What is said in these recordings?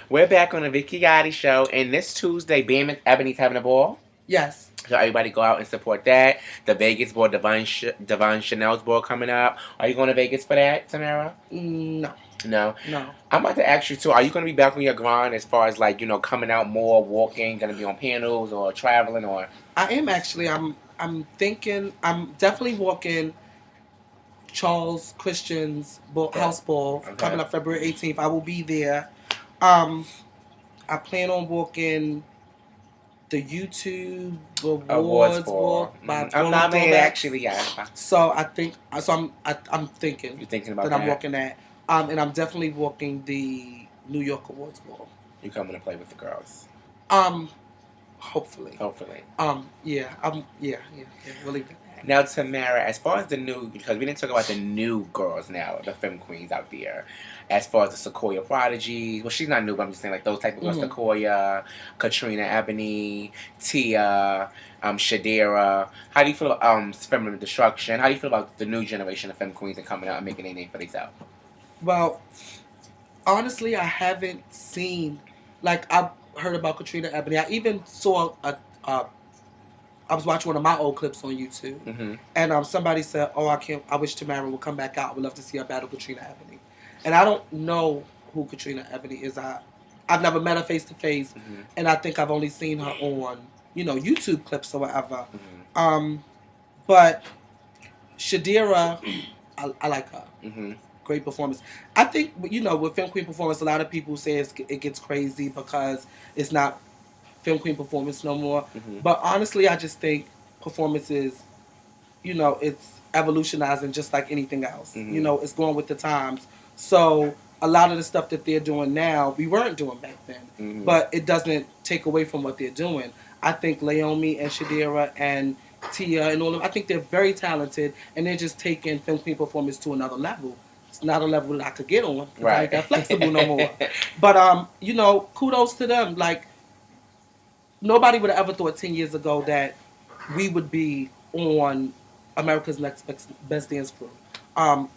We're back on the Vicky Gotti show, and this Tuesday, Bam and Ebony's having a ball. Yes. So everybody go out and support that. The Vegas ball, Devon Chanel's ball coming up. Are you going to Vegas for that, Tamara? No. No. No. I'm about to ask you too. Are you going to be back on your grind as far as like coming out more, walking, going to be on panels or traveling or? I am actually. I'm thinking. I'm definitely walking Charles Christian's house ball coming up February 18th. I will be there. I plan on walking the YouTube Awards ball by I'm nominated actually, yeah. So I think I'm thinking. You're thinking about that I'm walking that. And I'm definitely walking the New York Awards ball. You coming to play with the girls? Hopefully. Yeah. Yeah. We'll leave that. Now, Tamara, as far as the new, because we didn't talk about the new girls now, the Femme Queens out there, as far as the Sequoia Prodigy, well, she's not new, but I'm just saying, like, those type of girls, Sequoia, Katrina Ebony, Tia, Shadira. How do you feel about Feminine Destruction? How do you feel about the new generation of Femme Queens and coming out and making a name for themselves? Well, honestly, I haven't seen, like, I've heard about Katrina Ebony. I even saw I was watching one of my old clips on YouTube, and somebody said, "Oh, I wish Tamara would come back out. I would love to see her battle Katrina Ebony." And I don't know who Katrina Ebony is. I've never met her face to face, and I think I've only seen her on YouTube clips or whatever. But Shadira, I like her. Great performance. I think with Femme Queen performance, a lot of people say it gets crazy because it's not Femme Queen performance no more. But honestly, I just think performance is, it's evolutionizing just like anything else. It's going with the times. So a lot of the stuff that they're doing now, we weren't doing back then. But it doesn't take away from what they're doing. I think Leomi and Shadira and Tia and all of them, I think they're very talented, and they're just taking Femme Queen performance to another level. It's not a level that I could get on. Right. I ain't that flexible no more. But kudos to them. Like, nobody would have ever thought 10 years ago that we would be on America's Next Best Dance Crew,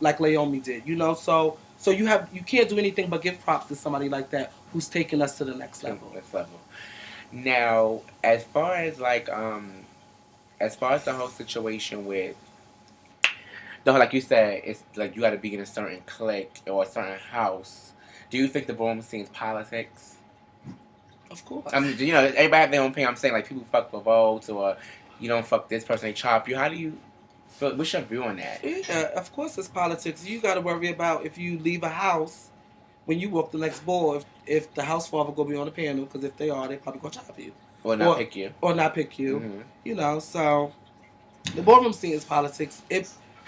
like Leomi did. So you can't do anything but give props to somebody like that who's taking us to the next level. Now, as far as the whole situation with, like you said, it's like you got to be in a certain clique or a certain house. Do you think the ballroom scene's politics? Of course. Everybody have their own opinion. I'm saying, like, people fuck for votes, or you don't fuck this person, they chop you. How do you feel? What's your view on that? Yeah, of course it's politics. You got to worry about if you leave a house, when you walk the next ball, if the house father go be on the panel, because if they are, they probably gonna chop you. Or not pick you. Or not pick you. So the ballroom scene is politics.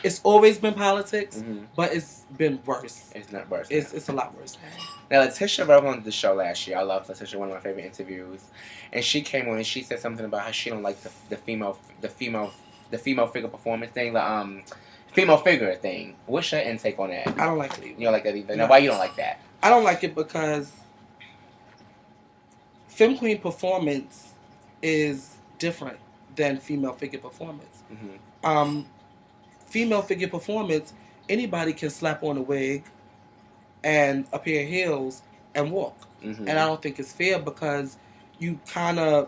It's always been politics, but it's been worse. It's not worse. It's a lot worse now. Letitia Revlon did the show last year. I love Letitia, one of my favorite interviews. And she came on and she said something about how she don't like the female figure performance thing, the female figure thing. What's your intake on that? I don't like it either. You don't like that either? No. Now, why you don't like that? I don't like it because Femme Queen performance is different than female figure performance. Female figure performance, anybody can slap on a wig and a pair of heels and walk. And I don't think it's fair because you kind of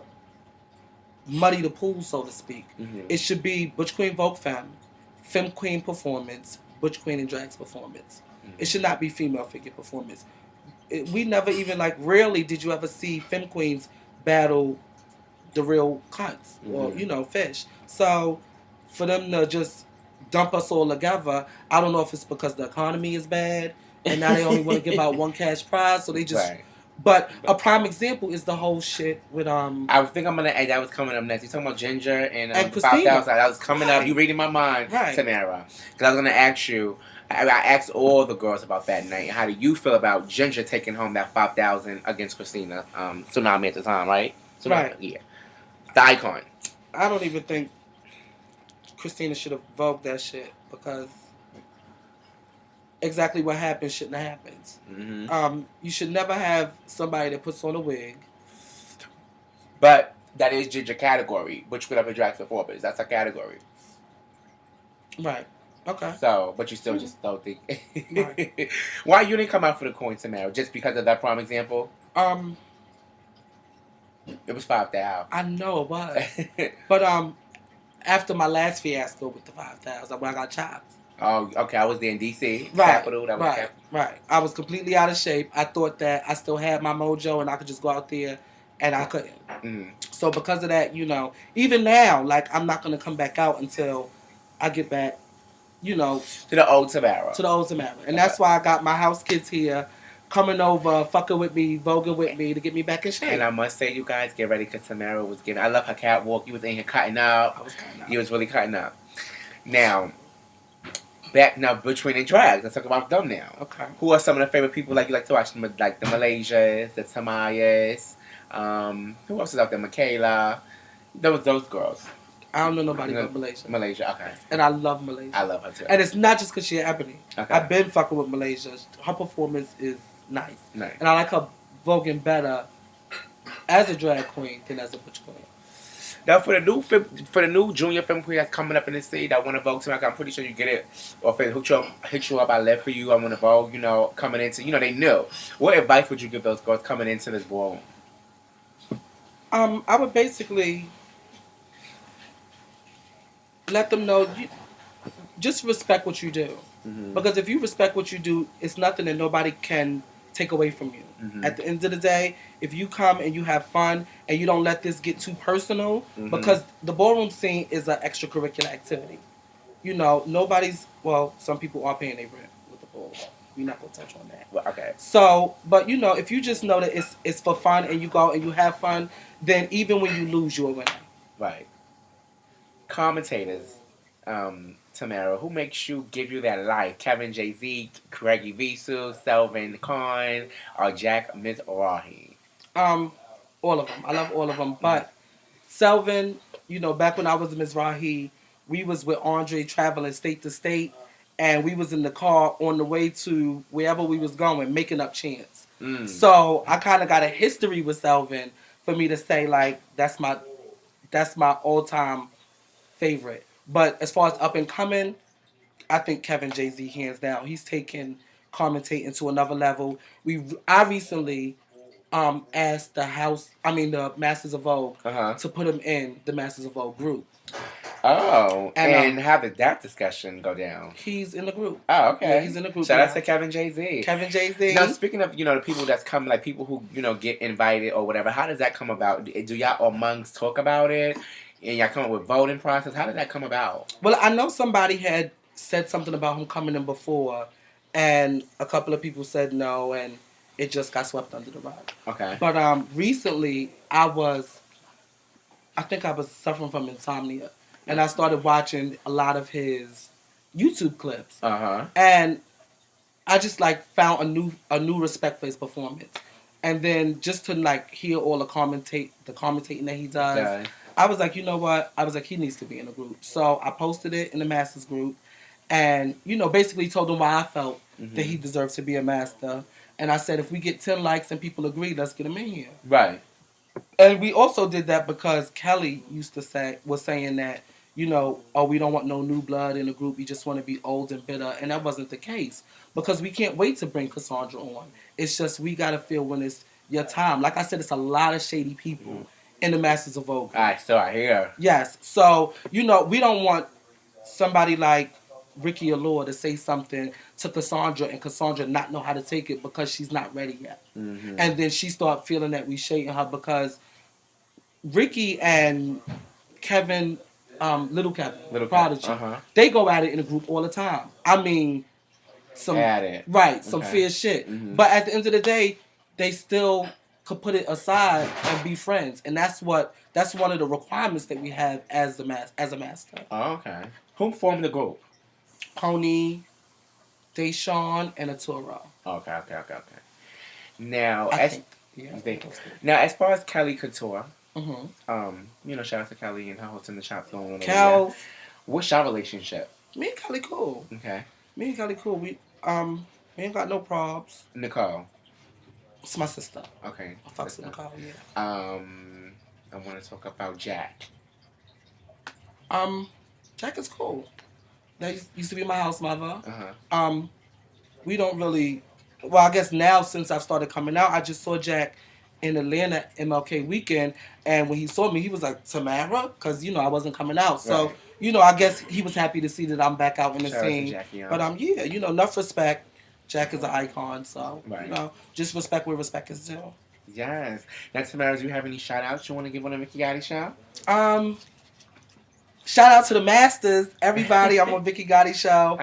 muddy the pool, so to speak. It should be Butch Queen Vogue Femme, Femme Queen performance, Butch Queen and Drag's performance. It should not be female figure performance. We never even, rarely did you ever see Femme Queens battle the real cunts or, fish. So for them to just dump us all together, I don't know if it's because the economy is bad and now they only want to give out one cash prize, so they just... Right. But a prime example is the whole shit with I think I'm gonna. That was coming up next. You talking about Ginger and 5,000? That was coming up. You reading my mind, Tamara? Because I was gonna ask you. I asked all the girls about that night. How do you feel about Ginger taking home that 5,000 against Christina Tsunami at the time, right? Tsunami, right. Yeah. The icon. I don't even think Christina should have vogued that shit because exactly what happened shouldn't have happened. You should never have somebody that puts on a wig. But that is Ginger category, which could have a drag performance. That's a category. Right. Okay. So, but you still just don't think. Right. Why you didn't come out for the coin, Tamara? Just because of that prime example? It was 5,000. I know it was, but after my last fiasco with the 5,000, when I got chopped. Oh, okay. I was there in DC, Right, Capital. That was right, Capital. right. I was completely out of shape. I thought that I still had my mojo and I could just go out there, and I couldn't. Mm-hmm. So because of that, even now, like I'm not gonna come back out until I get back, to the old Tamara. To the old Tamara, and that's why I got my house kids here, coming over, fucking with me, voguing with me to get me back in shape. And I must say, you guys get ready because Tamara was giving. I love her catwalk. You was in here cutting up. I was cutting up. You was really cutting up. Now, back now between the drags. Let's talk about them now. Okay. Who are some of the favorite people like you like to watch? Like the Malaysias, the Tamayas. Who else is out there? Michaela. Those girls. I don't know nobody but Malaysia. Malaysia, okay. And I love Malaysia. I love her too. And it's not just because she's Ebony. Okay. I've been fucking with Malaysia. Her performance is nice. Nice. And I like her voguing better as a drag queen than as a butch queen. Now for the new junior Femme Queen that's coming up in the city that want to vogue tonight, I'm pretty sure you get it. Or if they hit you up, I left for you, I want to vogue, coming into, they knew. What advice would you give those girls coming into this ballroom? I would basically let them know, just respect what you do. Mm-hmm. Because if you respect what you do, it's nothing that nobody can take away from you. Mm-hmm. At the end of the day, if you come and you have fun and you don't let this get too personal, mm-hmm. because the ballroom scene is an extracurricular activity. Some people are paying their rent with the ballroom. We're not going to touch on that. Well, okay. So, but if you just know that it's for fun and you go and you have fun, then even when you lose, you're a winner. Right. Commentators, Tamara, who makes you give you that life? Kevin Jay-Z, Craigie Visu, Selvin Khan, or Jack Mizrahi? All of them. I love all of them. But Selvin, back when I was Mizrahi, we was with Andre traveling state to state, and we was in the car on the way to wherever we was going, making up chants. Mm. So I kind of got a history with Selvin for me to say, like, that's my all-time favorite. But as far as up and coming, I think Kevin Jay-Z hands down. He's taken commentating to another level. I recently asked the Masters of Vogue to put him in the Masters of Vogue group. Oh, and how did that discussion go down? He's in the group. Oh, okay. Yeah, he's in the group. Shout out to Kevin Jay-Z. Kevin Jay-Z. Now, speaking of, the people that's come, like people who, get invited or whatever, how does that come about? Do y'all amongst talk about it? And y'all come up with voting process? How did that come about? Well, I know somebody had said something about him coming in before, and a couple of people said no, and it just got swept under the rug. Okay. But recently, I think I was suffering from insomnia, and I started watching a lot of his YouTube clips. And I just found a new respect for his performance, and then just to hear all the commentating that he does. Okay. I was like, you know what? I was like, he needs to be in a group. So I posted it in the Masters group and, basically told him why I felt that he deserved to be a master. And I said, if we get 10 likes and people agree, let's get him in here. Right. And we also did that because Kelly was saying that, we don't want no new blood in the group. We just want to be old and bitter. And that wasn't the case because we can't wait to bring Cassandra on. It's just we got to feel when it's your time. Like I said, it's a lot of shady people in the Masters of Vogue. So I hear. Yes. So, we don't want somebody like Ricky Allure to say something to Cassandra and Cassandra not know how to take it because she's not ready yet. Mm-hmm. And then she start feeling that we shading her because Ricky and Kevin, Little Kevin, Prodigy, they go at it in a group all the time. I mean, some fierce shit. Mm-hmm. But at the end of the day, they still could put it aside and be friends, and that's one of the requirements that we have as a master. Oh, okay. Who formed the group? Pony, Deshawn, and Atura. Okay. Now, as far as Kelly Couture, shout out to Kelly and her host in the shop going on. Kel, what's your relationship? Me and Kelly cool. Okay. Me and Kelly cool. We ain't got no probs. Nicole. It's my sister. Okay. I fucks with Nicole, yeah. I want to talk about Jack. Jack is cool. That used to be my house mother. Uh-huh. We don't really well, I guess now since I've started coming out, I just saw Jack in Atlanta MLK weekend, and when he saw me, he was like, Tamara, because I wasn't coming out, so Right. I guess he was happy to see that I'm back out in the Shout out to scene. Jackie, But yeah, enough respect. Jack is an icon, so Right. just respect where respect is due. Yes. Now, Tamara, do you have any shout outs you want to give on the Vicky Gotti show? Shout out to the masters, everybody. I'm on Vicky Gotti show.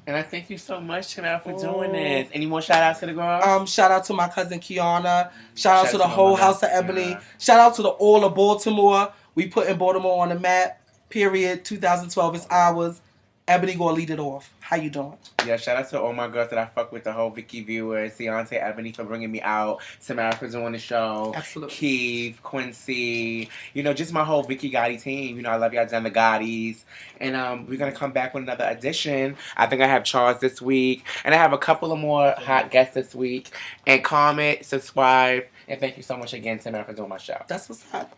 And I thank you so much, Tamara, for doing this. Any more shout outs to the girls? Shout out to my cousin Kiana. Shout out to the whole House of Ebony. Shout out to all of Baltimore. We putting Baltimore on the map. Period. 2012 is ours. Ebony gonna lead it off. How you doing? Yeah, shout out to all my girls that I fuck with, the whole Vicky viewers, Deontay, Ebony for bringing me out, Tamara for doing the show, Absolutely. Keith, Quincy, just my whole Vicky Gotti team. I love y'all down the Gottis. And we're going to come back with another edition. I think I have Charles this week, and I have a couple of more hot guests this week. And comment, subscribe, and thank you so much again, Tamara, for doing my show. That's what's hot.